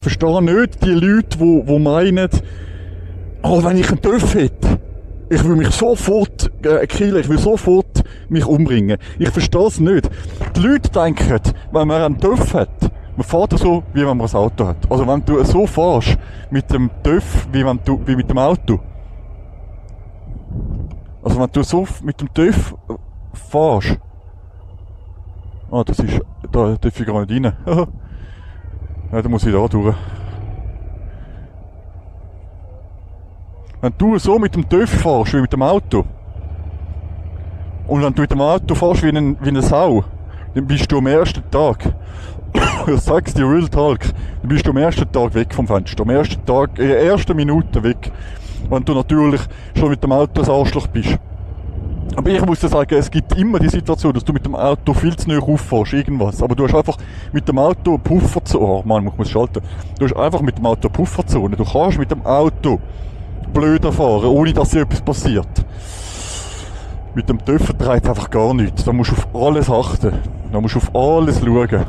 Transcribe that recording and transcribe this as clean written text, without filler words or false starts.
verstehe nicht die Leute, die meinen, oh, wenn ich einen TÜV hätte, ich will mich sofort killen, ich will sofort mich umbringen. Ich verstehe es nicht. Die Leute denken, wenn man einen TÜV hat, man fährt so, wie wenn man ein Auto hat. Also wenn du so fährst mit dem TÜV, wie mit dem Auto. Also wenn du so mit dem TÜV fährst. Ah, das ist, da darf ich gar nicht rein. Ja, da muss ich da durch. Wenn du so mit dem TÜV fährst, wie mit dem Auto, und wenn du mit dem Auto fährst wie eine Sau, dann bist du am ersten Tag, ich sag's dir, Real Talk, dann bist du am ersten Tag weg vom Fenster. Am ersten Tag, in der ersten Minute weg. Wenn du natürlich schon mit dem Auto ein Arschloch bist. Aber ich muss dir sagen, es gibt immer die Situation, dass du mit dem Auto viel zu nahe auffährst, irgendwas. Aber du hast einfach mit dem Auto eine Pufferzone. Oh Mann, ich muss schalten. Du hast einfach mit dem Auto eine Pufferzone. Du kannst mit dem Auto blöder fahren, ohne dass dir etwas passiert. Mit dem TÜV dreht einfach gar nichts. Da musst du auf alles achten. Da musst du auf alles schauen.